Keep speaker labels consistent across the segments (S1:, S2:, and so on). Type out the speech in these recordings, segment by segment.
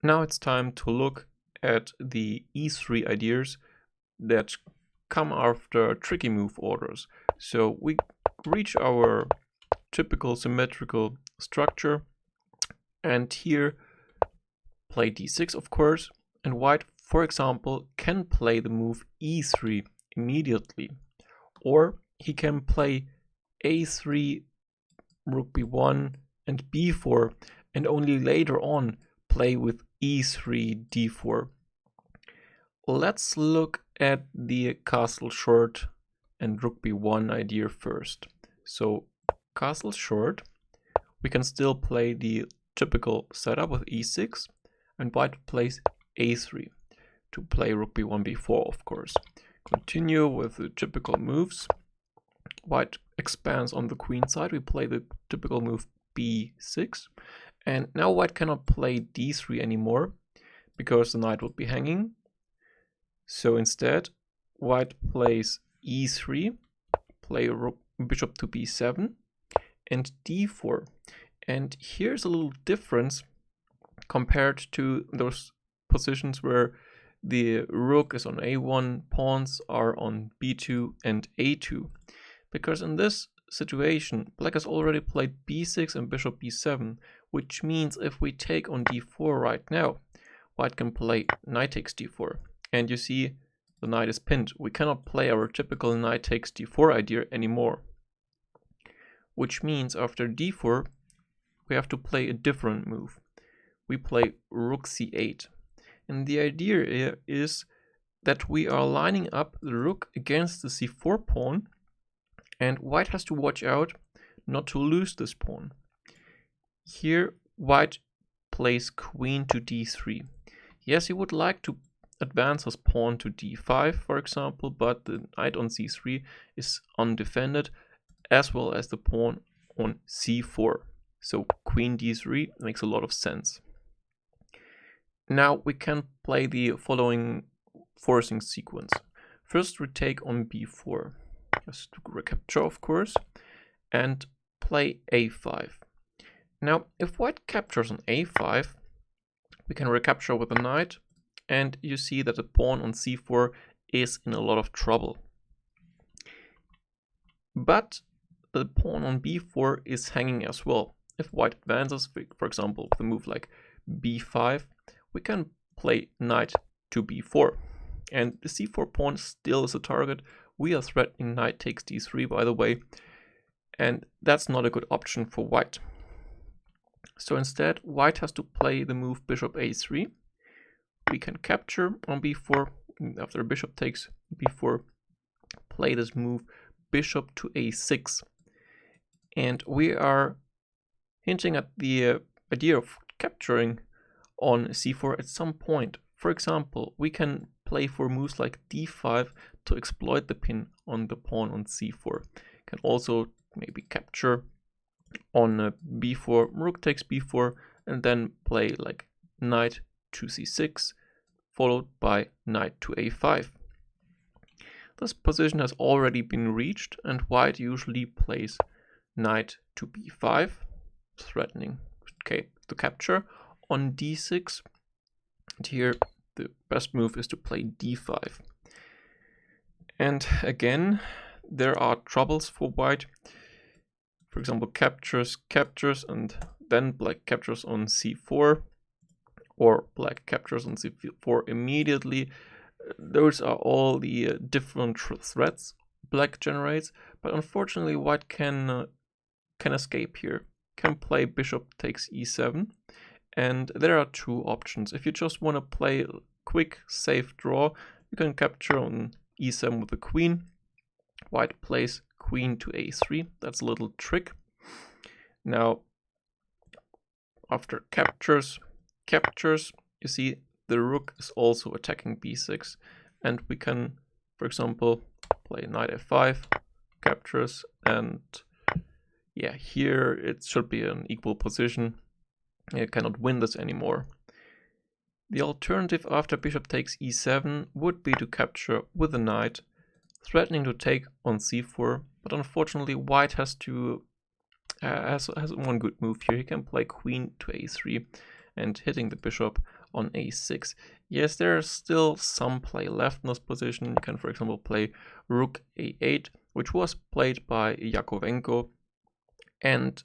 S1: Now it's time to look at the e3 ideas that come after tricky move orders. So we reach our typical symmetrical structure, and here play d6 of course, and white, for example, can play the move e3 immediately, or he can play a3, rook b1 and b4, and only later on play with e3, d4. Let's look at the castle short and rook b1 idea first. So castle short, we can still play the typical setup with e6, and white plays a3 to play rook b1, b4 of course. Continue with the typical moves. White expands on the queen side, we play the typical move b6, and now white cannot play d3 anymore because the knight would be hanging. So instead white plays e3, play rook, bishop to b7 and d4. And here's a little difference compared to those positions where the rook is on a1, pawns are on b2 and a2. Because in this situation, black has already played b6 and bishop b7, which means if we take on d4 right now, white can play knight takes d4. And you see, the knight is pinned. We cannot play our typical knight takes d4 idea anymore. Which means after d4, we have to play a different move. We play rook c8. And the idea here is that we are lining up the rook against the c4 pawn, and white has to watch out not to lose this pawn. Here white plays queen to d3. Yes, he would like to advance his pawn to d5, for example, but the knight on c3 is undefended, as well as the pawn on c4. So queen d3 makes a lot of sense. Now we can play the following forcing sequence. First we take on b4, just to recapture of course, and play a5. Now if white captures on a5, we can recapture with the knight, and you see that the pawn on c4 is in a lot of trouble. But the pawn on b4 is hanging as well. If white advances, for example, with a move like b5, we can play knight to b4. And the c4 pawn still is a target. We are threatening knight takes d3, by the way, and that's not a good option for white. So instead, white has to play the move bishop a3. We can capture on b4. After bishop takes b4, play this move bishop to a6. And we are hinting at the idea of capturing on c4 at some point. For example, we can play for moves like d5 to exploit the pin on the pawn on c4. Can also maybe capture on b4, rook takes b4, and then play like knight to c6, followed by knight to a5. This position has already been reached, and white usually plays knight to b5, threatening to capture on d6. And here the best move is to play d5. And again, there are troubles for white. For example, captures, and then black captures on c4, or black captures on c4 immediately. Those are all the different threats black generates, but unfortunately white can escape here. Can play bishop takes e7, and there are two options. If you just want to play a quick safe draw, you can capture on e7 with the queen. White plays queen to a3. That's a little trick. Now after captures, you see the rook is also attacking b6, and we can, for example, play knight f5, captures, and yeah, here it should be an equal position. You cannot win this anymore. The alternative after bishop takes e7 would be to capture with the knight, threatening to take on c4, but unfortunately white has one good move here. He can play queen to a3, and hitting the bishop on a6. Yes, there's still some play left in this position. You can, for example, play rook a8, which was played by Yakovenko, and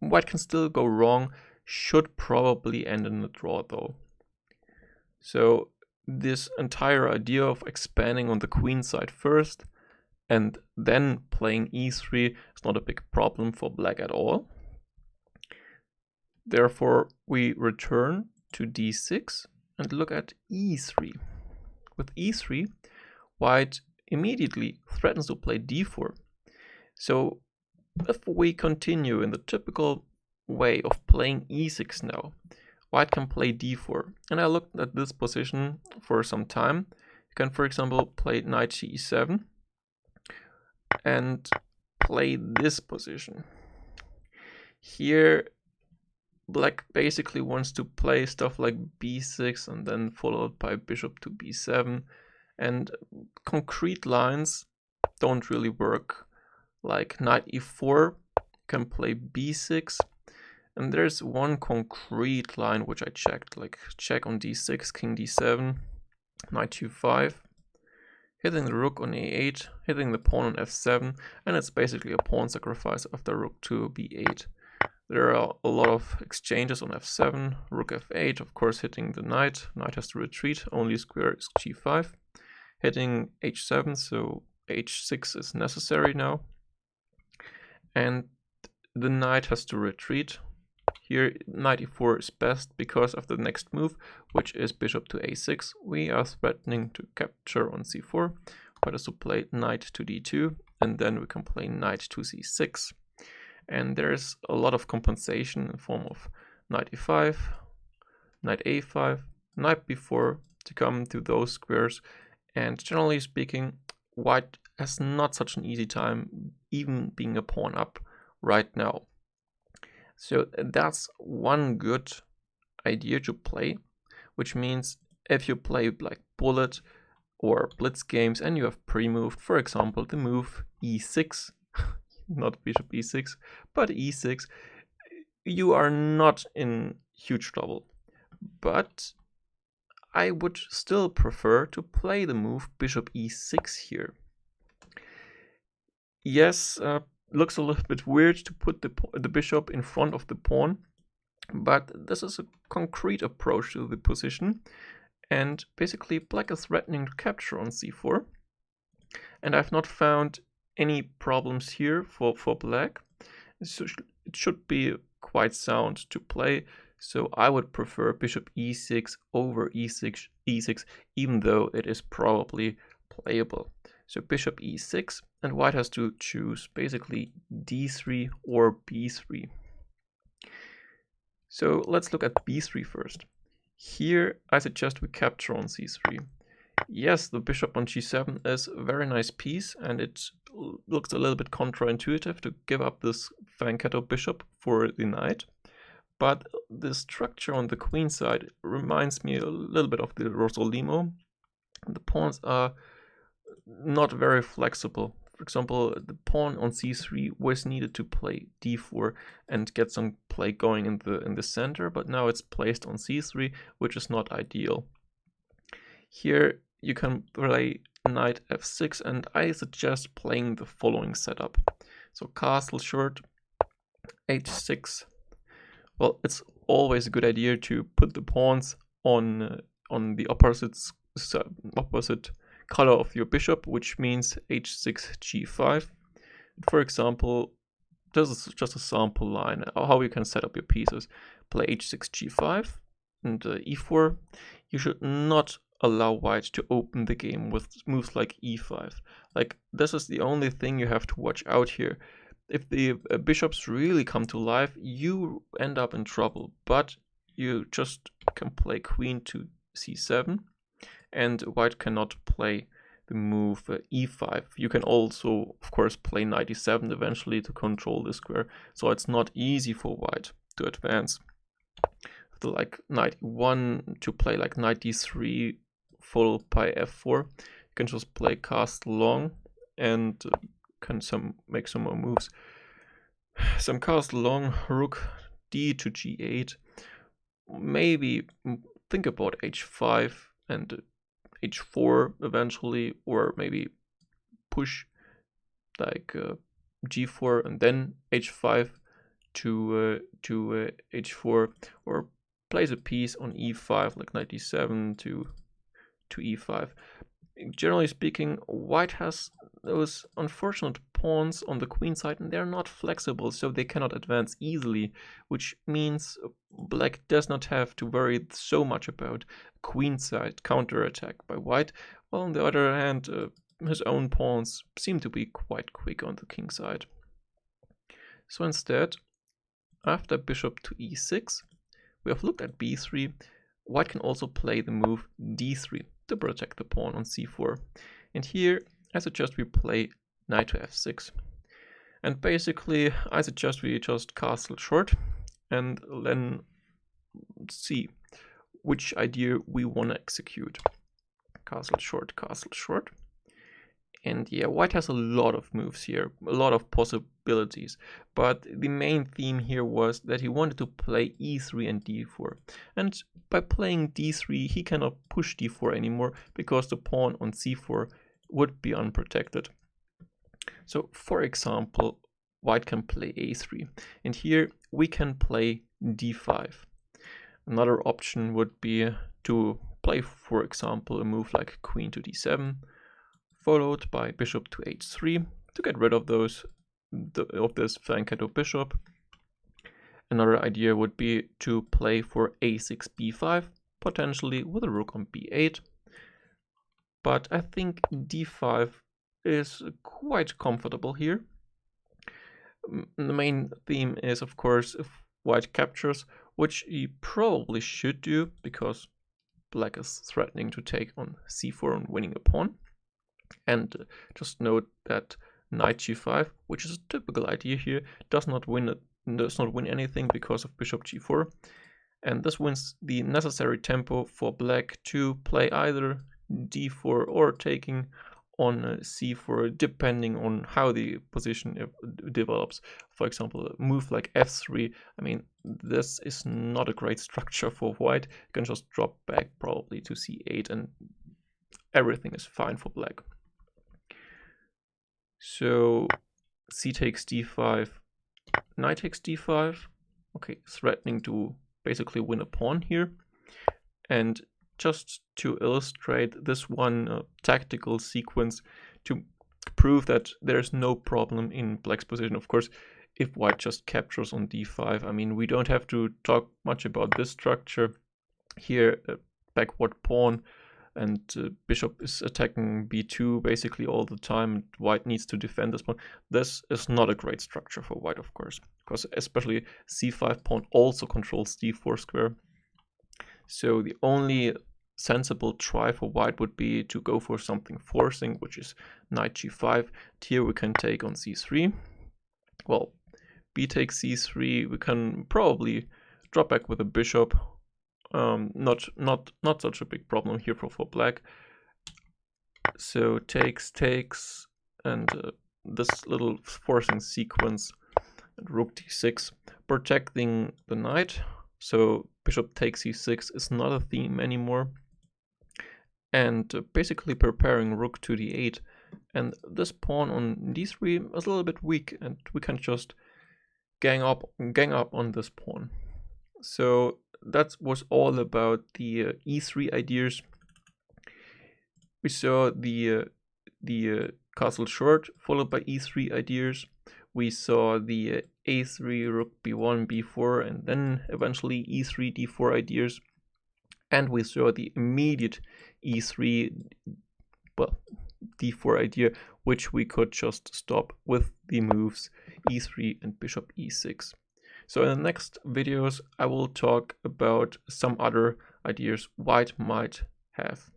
S1: white can still go wrong, should probably end in a draw though. So this entire idea of expanding on the queen side first and then playing e3 is not a big problem for black at all. Therefore, we return to d6 and look at e3. With e3, white immediately threatens to play d4. So if we continue in the typical way of playing e6 now, white can play d4. And I looked at this position for some time. You can, for example, play knight to e7 and play this position. Here, black basically wants to play stuff like b6 and then followed by bishop to b7. And concrete lines don't really work. Like knight e4 can play b6. And there's one concrete line which I checked, like check on d6, king d7, knight e5, hitting the rook on a8, hitting the pawn on f7, and it's basically a pawn sacrifice after rook to b8. There are a lot of exchanges on f7, rook f8, of course hitting the knight has to retreat, only square is g5, hitting h7, so h6 is necessary now, and the knight has to retreat. Here, knight e4 is best because of the next move, which is bishop to a6. We are threatening to capture on c4. White has to play knight to d2, and then we can play knight to c6. And there's a lot of compensation in the form of knight e5, knight a5, knight b4 to come to those squares. And generally speaking, white has not such an easy time even being a pawn up right now. So that's one good idea to play, which means if you play like bullet or blitz games and you have pre-moved, for example, the move e6, not bishop e6, but e6, you are not in huge trouble. But I would still prefer to play the move bishop e6 here. Yes, looks a little bit weird to put the bishop in front of the pawn, but this is a concrete approach to the position, and basically black is threatening to capture on c4, and I've not found any problems here for black, so it should be quite sound to play, so I would prefer bishop e6 over e6, even though it is probably playable. So bishop e6, and white has to choose basically d3 or b3. So let's look at b3 first. Here I suggest we capture on c3. Yes, the bishop on g7 is a very nice piece, and it looks a little bit counterintuitive to give up this Fianchetto bishop for the knight. But the structure on the queen side reminds me a little bit of the Rosolimo. The pawns are not very flexible. For example, the pawn on c3 was needed to play d4 and get some play going in the center, but now it's placed on c3, which is not ideal. Here you can play knight f6, and I suggest playing the following setup. So castle short, h6. Well, it's always a good idea to put the pawns on the opposite color of your bishop, which means h6 g5. For example, this is just a sample line how you can set up your pieces. Play h6 g5 and e4. You should not allow white to open the game with moves like e5. Like, this is the only thing you have to watch out here. If the bishops really come to life, you end up in trouble, but you just can play queen to c7, and white cannot play the move e5. You can also, of course, play knight e7 eventually to control the square, so it's not easy for white to advance. Like knight e1 to play like knight d3 followed by f4, you can just play castle long and can make some more moves. Some castle long, rook d to g8. maybe think about h5 and h4 eventually, or maybe push like g4 and then h5 to h4, or place a piece on e5 like knight d7 to e5. Generally speaking, white has those unfortunate pawns on the queen side, and they're not flexible, so they cannot advance easily, which means black does not have to worry so much about queen side counterattack by white, while on the other hand, his own pawns seem to be quite quick on the king side. So instead, after bishop to e6, we have looked at b3. White can also play the move d3 to protect the pawn on c4. And here I suggest we play knight to f6. And basically I suggest we just castle short and then see which idea we want to execute. Castle short, castle short. And yeah, white has a lot of moves here, a lot of possibilities. But the main theme here was that he wanted to play e3 and d4. And by playing d3, he cannot push d4 anymore because the pawn on c4 would be unprotected. So for example, white can play a3. And here we can play d5. Another option would be to play, for example, a move like queen to d7, followed by bishop to h3 to get rid of this flank bishop. Another idea would be to play for a6 b5, potentially with a rook on b8. But I think d5 is quite comfortable here. The main theme is, of course, if white captures, which he probably should do because black is threatening to take on c4 and winning a pawn. And just note that knight g5, which is a typical idea here, does not win anything because of bishop g4, and this wins the necessary tempo for black to play either d4 or taking on c4, depending on how the position develops. For example, a move like f3, I mean, this is not a great structure for white. You can just drop back probably to c8 and everything is fine for black. So c takes d5, knight takes d5, okay, threatening to basically win a pawn here. And just to illustrate this one tactical sequence to prove that there's no problem in black's position. Of course, if white just captures on d5, I mean, we don't have to talk much about this structure. Here, backward pawn, and bishop is attacking b2 basically all the time. White needs to defend this pawn. This is not a great structure for white, of course, because especially c5 pawn also controls d4 square. So the only sensible try for white would be to go for something forcing, which is knight g5. Here we can take on c3. Well, b takes c3. We can probably drop back with a bishop. Not such a big problem here for black. So takes, and this little forcing sequence, and rook d6, protecting the knight. So bishop takes c6 is not a theme anymore, and basically preparing rook to d8. And this pawn on d3 is a little bit weak, and we can just gang up on this pawn. So that was all about the e3 ideas. We saw the castle short followed by e3 ideas. We saw the a3, rook b1, b4, and then eventually e3, d4 ideas. And we saw the immediate e3, well, d4 idea, which we could just stop with the moves e3 and bishop e6. So in the next videos, I will talk about some other ideas white might have.